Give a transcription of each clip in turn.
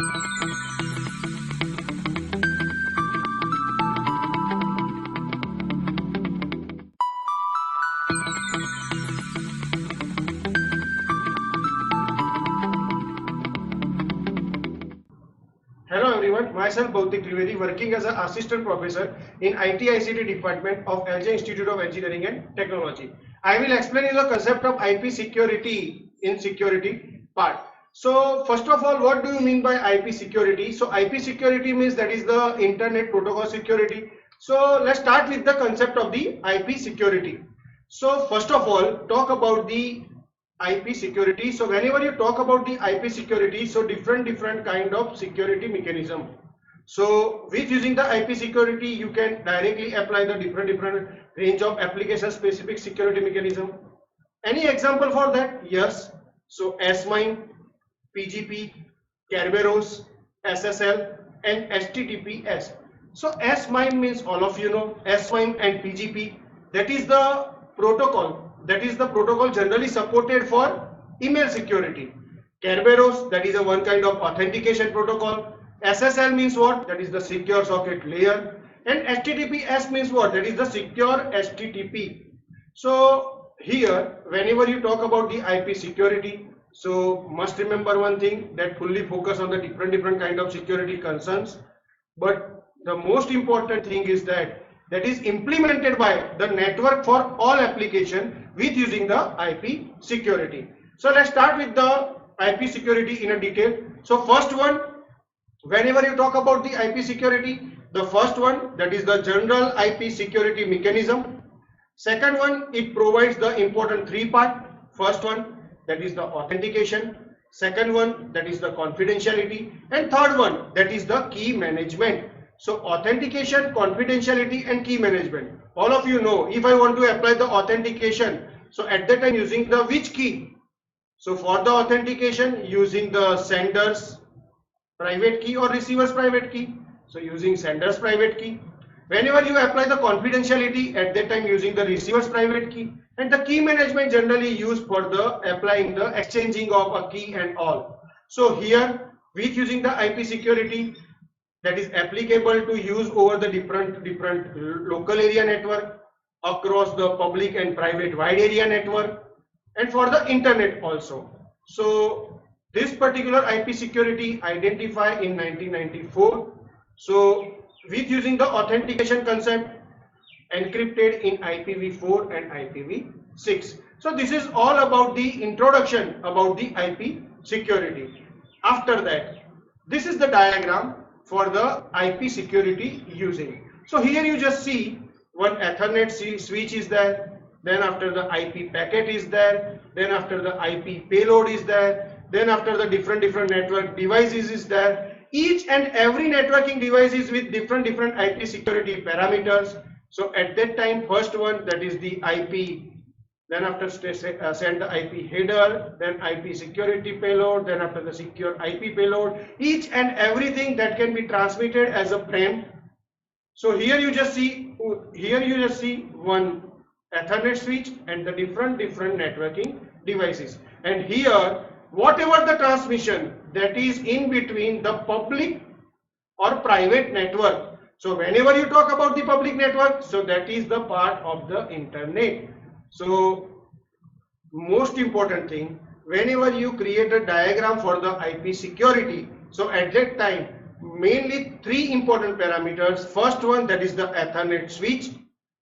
Hello everyone, myself Bautik Trivedi, working as an assistant professor in IT/ICT department of LJ Institute of Engineering and Technology. I will explain you the concept of IP security in security part. So first of all, what do you mean by IP security? So IP security means that is the internet protocol security. So let's start with the concept of the IP security. So first of all, talk about the IP security. So whenever you talk about the IP security, so different kind of security mechanism. So with using the IP security, you can directly apply the different range of application specific security mechanism. Any example for that? Yes. So S-MIME, PGP, Kerberos, SSL, and HTTPS. So S-MIME means all of you know S-MIME and PGP. That is the protocol. That is the protocol generally supported for email security. Kerberos, that is a one kind of authentication protocol. SSL means what? That is the secure socket layer. And HTTPS means what? That is the secure HTTP. So here, whenever you talk about the IP security, so must remember one thing, that fully focus on the different kind of security concerns. But the most important thing is that is implemented by the network for all application with using the IP security. So let's start with the IP security in a detail. So first one, whenever you talk about the IP security, the first one, that is the general IP security mechanism. Second one, it provides the important three part. First one, that is the authentication. Second one, that is the confidentiality. And third one, that is the key management. So authentication, confidentiality, and key management. All of you know, if I want to apply the authentication, so at that time using the which key? So for the authentication, using the sender's private key or receiver's private key. So using sender's private key. Whenever you apply the confidentiality, at that time using the receiver's private key. And the key management generally used for the applying the exchanging of a key and all. So here with using the IP security, that is applicable to use over the different local area network, across the public and private wide area network, and for the internet also. So this particular IP security identified in 1994. So with using the authentication concept encrypted in IPv4 and IPv6. So this is all about the introduction about the IP security. After that, this is the diagram for the IP security using. So here you just see one Ethernet switch is there, then after the IP packet is there, then after the IP payload is there, then after the different network devices is there. Each and every networking device is with different IP security parameters. So at that time, first one, that is the IP, then after send the IP header, then IP security payload, then after the secure IP payload, each and everything that can be transmitted as a frame. So here you just see one Ethernet switch and the different networking devices. And here, whatever the transmission that is in between the public or private network. So whenever you talk about the public network, so that is the part of the internet. So most important thing, whenever you create a diagram for the IP security, so at that time mainly three important parameters. First one, that is the Ethernet switch.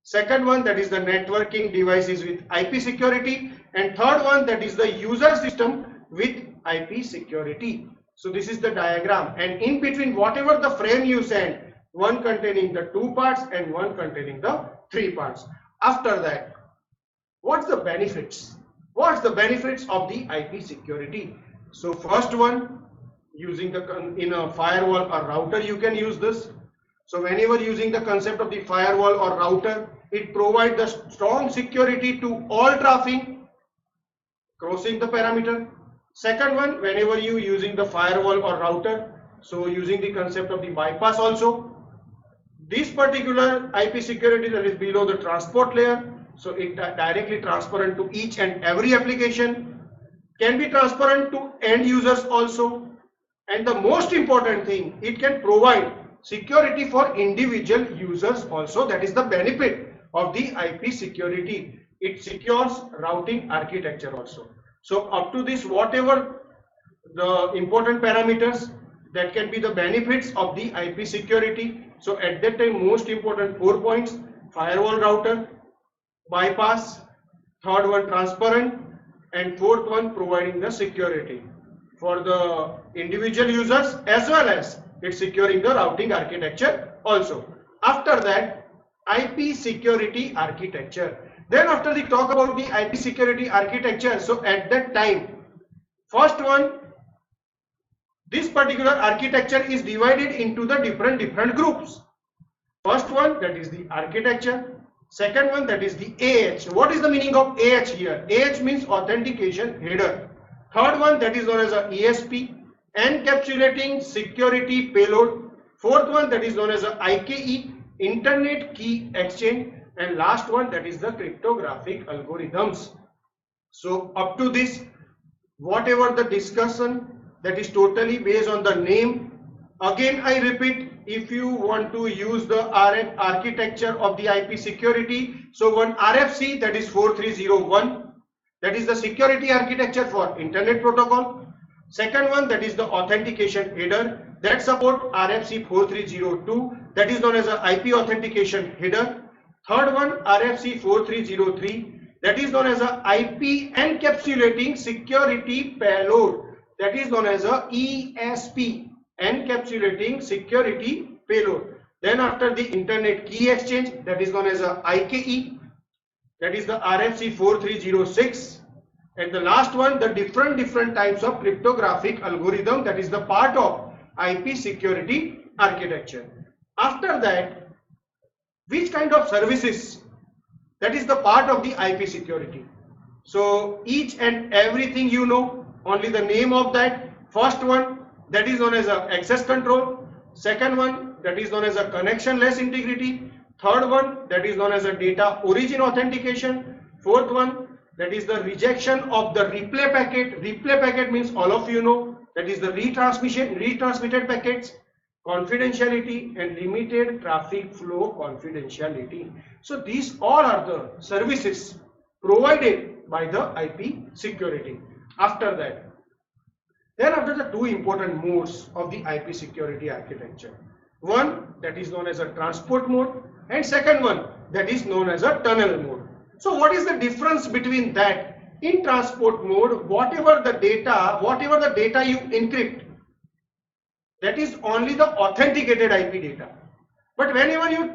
Second one, that is the networking devices with IP security. And third one, that is the user system with IP security. So this is the diagram, and in between whatever the frame you send, one containing the two parts and one containing the three parts. After that, what's the benefits? What's the benefits of the IP security? So first one, using in a firewall or router you can use this. So whenever using the concept of the firewall or router, it provides the strong security to all traffic crossing the parameter. Second one, whenever you using the firewall or router, so using the concept of the bypass also. This particular IP security that is below the transport layer, so it directly transparent to each and every application, can be transparent to end users also. And the most important thing, it can provide security for individual users also. That is the benefit of the IP security. It secures routing architecture also. So up to this, whatever the important parameters, that can be the benefits of the IP security. So at that time, most important 4 points: firewall router, bypass, third one transparent, and fourth one providing the security for the individual users, as well as it's securing the routing architecture also. After that, IP security architecture. Then after we talk about the IP security architecture, so at that time, first one, this particular architecture is divided into the different groups. First one, that is the architecture. Second one, that is the AH. What is the meaning of AH here? AH means authentication header. Third one, that is known as a ESP, encapsulating security payload. Fourth one, that is known as a IKE, Internet Key Exchange. And last one, that is the cryptographic algorithms. So up to this, whatever the discussion, that is totally based on the name. Again, I repeat, if you want to use the RF architecture of the IP security, so one RFC, that is 4301, that is the security architecture for internet protocol. Second one, that is the authentication header, that support RFC 4302, that is known as a IP authentication header. Third one, RFC 4303, that is known as a IP encapsulating security payload, that is known as a ESP, encapsulating security payload. Then after the internet key exchange, that is known as a IKE, that is the RFC 4306. And the last one, the different types of cryptographic algorithm, that is the part of IP security architecture. After that, which kind of services, that is the part of the IP security. So each and everything you know, only the name of that. First one, that is known as a access control. Second one, that is known as a connectionless integrity. Third one, that is known as a data origin authentication. Fourth one, that is the rejection of the replay packet. Replay packet means all of you know, that is the retransmitted packets, confidentiality, and limited traffic flow confidentiality. So these all are the services provided by the IP security. After that, then after the two important modes of the IP security architecture. One, that is known as a transport mode, and second one, that is known as a tunnel mode. So what is the difference between that? In transport mode, whatever the data you encrypt, that is only the authenticated IP data. But whenever you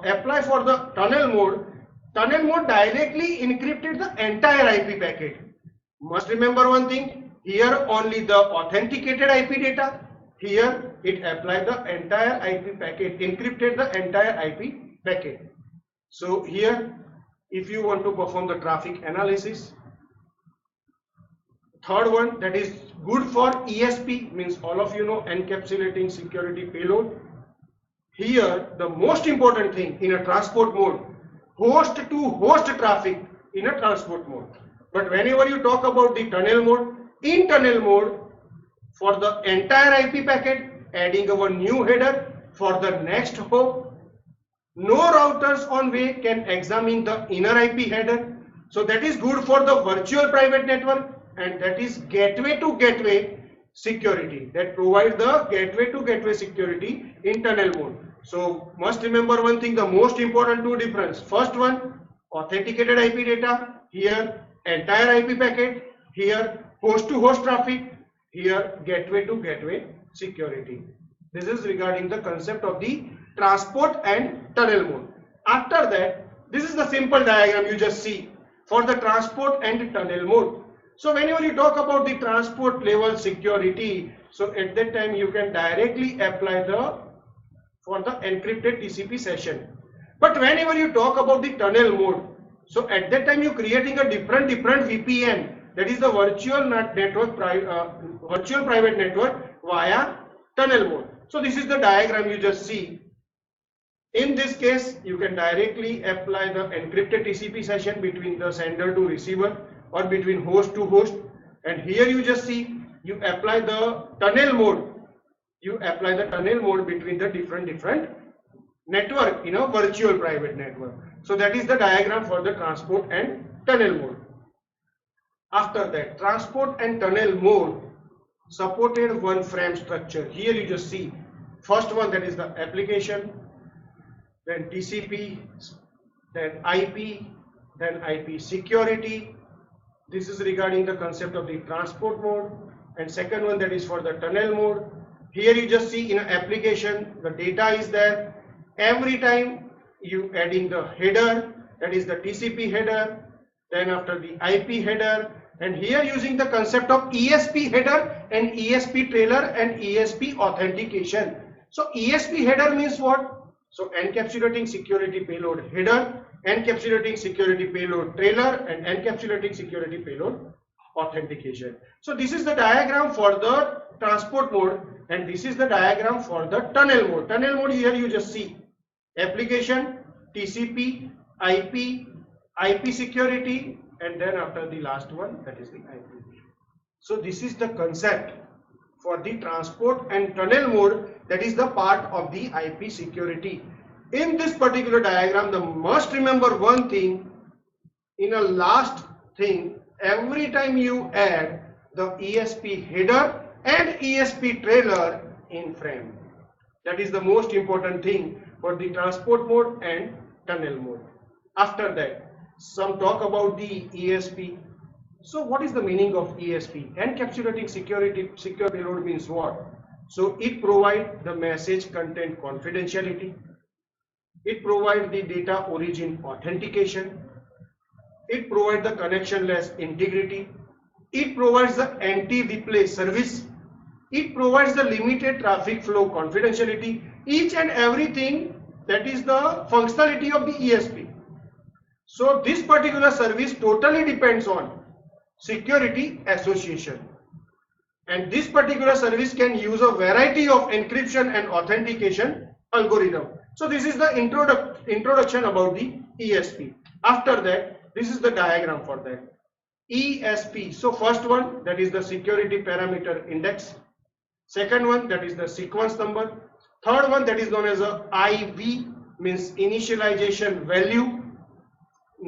apply for the tunnel mode directly encrypted the entire IP packet. Must remember one thing, here only the authenticated IP data, here it applied the entire IP packet, encrypted the entire IP packet. So here, if you want to perform the traffic analysis, third one, that is good for ESP, means all of you know, encapsulating security payload. Here the most important thing in a transport mode, host to host traffic in a transport mode. But whenever you talk about the tunnel mode, in tunnel mode, for the entire IP packet, adding a new header for the next hop, no routers on way can examine the inner IP header. So that is good for the virtual private network, and that is gateway to gateway security, that provide the gateway to gateway security in tunnel mode. So must remember one thing, the most important two difference. First one, authenticated IP data, here entire IP packet, here host to host traffic, here gateway to gateway security. This is regarding the concept of the transport and tunnel mode. After that, this is the simple diagram you just see for the transport and tunnel mode. So whenever you talk about the transport level security, so at that time you can directly apply for the encrypted TCP session. But whenever you talk about the tunnel mode, so at that time you creating a different VPN, that is the virtual private network via tunnel mode. So this is the diagram you just see. In this case, you can directly apply the encrypted TCP session between the sender to receiver or between host to host. And here you just see, you apply the tunnel mode you apply the tunnel mode between the different network in a virtual private network. So that is the diagram for the transport and tunnel mode. After that, transport and tunnel mode supported one frame structure. Here you just see first one, that is the application, then TCP, then IP, then IP security. This is regarding the concept of the transport mode. And second one, that is for the tunnel mode. Here you just see in an application the data is there. Every time you adding the header, that is the TCP header, then after the IP header, and here using the concept of ESP header and ESP trailer and ESP authentication. So ESP header means what? So encapsulating security payload header, encapsulating security payload trailer, and encapsulating security payload authentication. So this is the diagram for the transport mode, and this is the diagram for the tunnel mode. Tunnel mode, here you just see application, TCP, IP security, and then after the last one, that is the IP. So this is the concept for the transport and tunnel mode, that is the part of the IP security. In this particular diagram, the must remember one thing, in a last thing, every time you add the ESP header and ESP trailer in frame. That is the most important thing for the transport mode and tunnel mode. After that, some talk about the ESP. So what is the meaning of ESP? Encapsulating secure payload means what? So it provides the message content confidentiality. It provides the data origin authentication. It provides the connectionless integrity. It provides the anti-replay service. It provides the limited traffic flow confidentiality. Each and everything, that is the functionality of the ESP. So this particular service totally depends on security association. And this particular service can use a variety of encryption and authentication algorithm. So this is the introduction about the ESP. After that, this is the diagram for that. ESP. So first one, that is the security parameter index. Second one, that is the sequence number. Third one, that is known as a IV, means initialization value.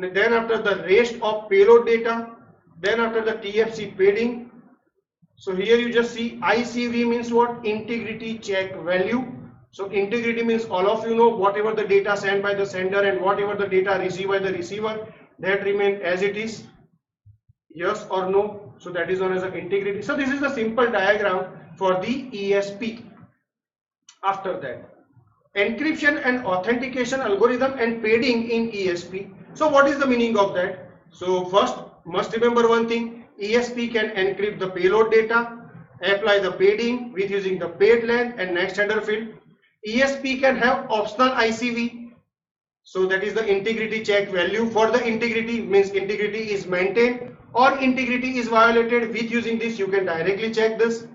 Then after the rest of payload data. Then after the TFC padding. So here you just see ICV means what? Integrity check value. So integrity means all of you know whatever the data sent by the sender and whatever the data received by the receiver, that remain as it is, yes or no. So that is known as an integrity. So this is the simple diagram for the ESP. After that, encryption and authentication algorithm and padding in ESP. So what is the meaning of that? So first, must remember one thing, ESP can encrypt the payload data, apply the padding with using the pad length and next header field. ESP can have optional ICV. So that is the integrity check value. For the integrity means integrity is maintained or integrity is violated. With using this, you can directly check this.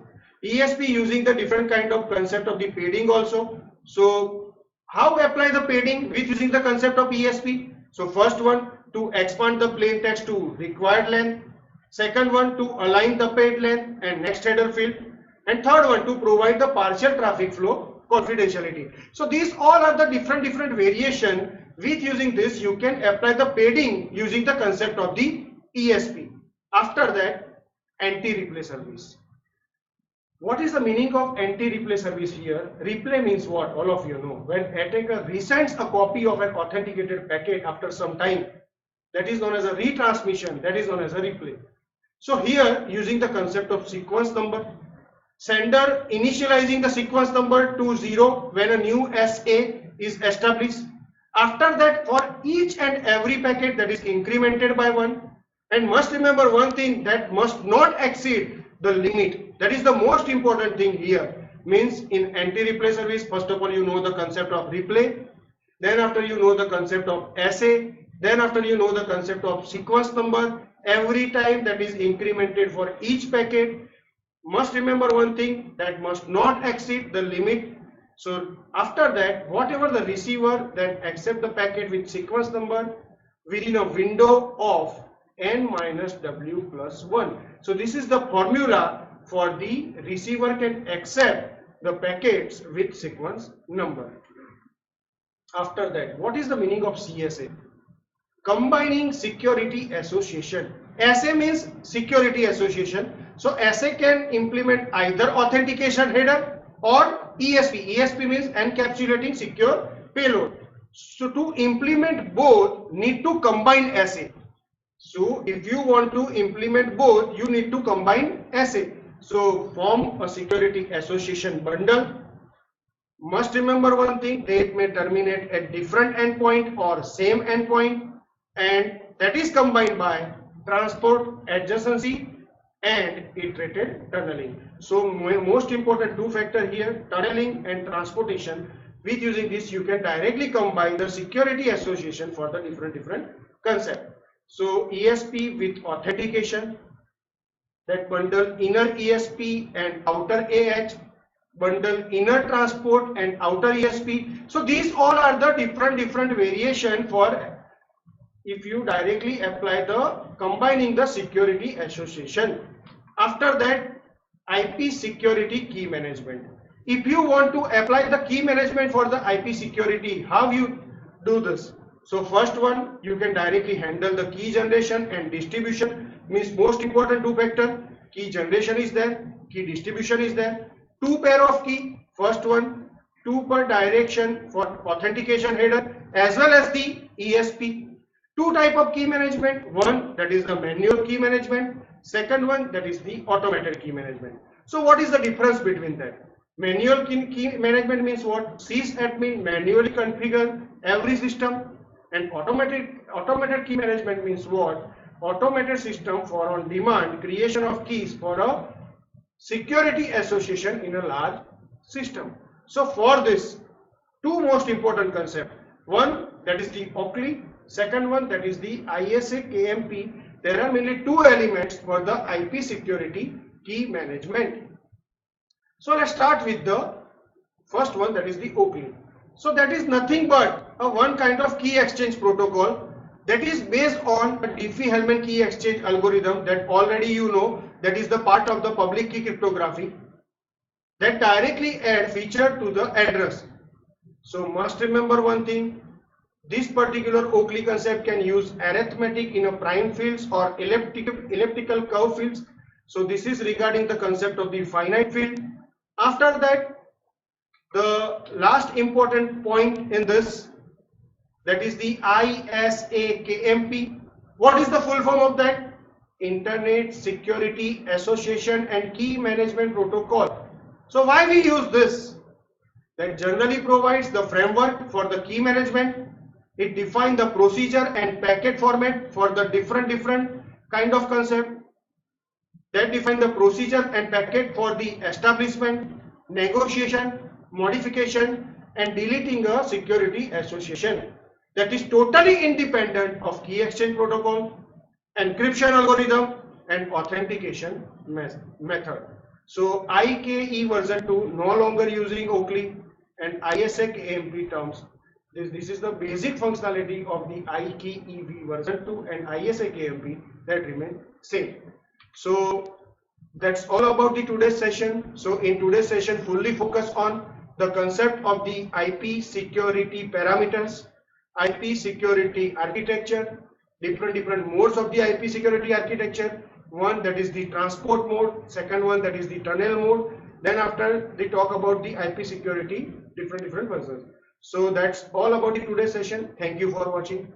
ESP using the different kind of concept of the padding also. So how apply the padding with using the concept of ESP? So first one, to expand the plain text to required length. Second one, to align the pad length and next header field. And third one, to provide the partial traffic flow confidentiality. So these all are the different variation. With using this, you can apply the padding using the concept of the ESP. After that, anti-replay service. What is the meaning of anti-replay service here? Replay means what? All of you know. When attacker resends a copy of an authenticated packet after some time, that is known as a retransmission, that is known as a replay. So here, using the concept of sequence number, sender initializing the sequence number to 0 when a new SA is established. After that, for each and every packet, that is incremented by 1. And must remember one thing, that must not exceed the limit. That is the most important thing here. Means in anti-replay service, first of all you know the concept of replay. Then after you know the concept of SA. Then after you know the concept of sequence number. Every time that is incremented for each packet. Must remember one thing, that must not exceed the limit. So after that, whatever the receiver that accept the packet with sequence number within a window of n minus w plus 1. So this is the formula for the receiver can accept the packets with sequence number. After that, what is the meaning of CSA? Combining security association. SA means security association. So SA can implement either authentication header or ESP. ESP means encapsulating secure payload. So to implement both, need to combine SA. So if you want to implement both, you need to combine SA. So form a security association bundle. Must remember one thing, they may terminate at different endpoint or same endpoint, and that is combined by transport adjacency and iterated tunneling. So most important two factor here, tunneling and transportation. With using this, you can directly combine the security association for the different concept. So ESP with authentication, that bundle inner ESP and outer AH, bundle inner transport and outer ESP. So these all are the different variation for if you directly apply the combining the security association. After that, IP security key management. If you want to apply the key management for the IP security, how you do this? So first one, you can directly handle the key generation and distribution. Means most important two factor, key generation is there, key distribution is there. Two pair of key, first one, two per direction for authentication header as well as the ESP. Two type of key management, one that is the manual key management, second one that is the automated key management. So what is the difference between that? Manual key management means what? Sysadmin manually configure every system, and automated key management means what? Automated system for on demand creation of keys for a security association in a large system. So for this, two most important concepts. One that is the Oakley, second one that is the ISA KMP. There are mainly two elements for the IP security key management. So let's start with the first one, that is the Oakley. So that is nothing but a one kind of key exchange protocol that is based on a Diffie-Hellman key exchange algorithm that already you know, that is the part of the public key cryptography that directly add feature to the address. So must remember one thing, this particular Oakley concept can use arithmetic in a prime fields or elliptical curve fields. So this is regarding the concept of the finite field. After that, the last important point in this, that is the ISA-KMP. What is the full form of that? Internet Security Association and Key Management Protocol. So why we use this? That generally provides the framework for the key management. It defines the procedure and packet format for the different kind of concept. That define the procedure and packet for the establishment, negotiation, modification and deleting a security association. That is totally independent of key exchange protocol, encryption algorithm and authentication method. So IKE version 2 no longer using Oakley, and ISA-KMP terms. This is the basic functionality of the IKEV version 2 and ISA-KMP that remain same. So that's all about the today's session. So in today's session, fully focus on the concept of the IP security parameters, IP security architecture, different modes of the IP security architecture. One that is the transport mode, second one that is the tunnel mode. Then after they talk about the IP security different versions. So that's all about the today's session. Thank you for watching.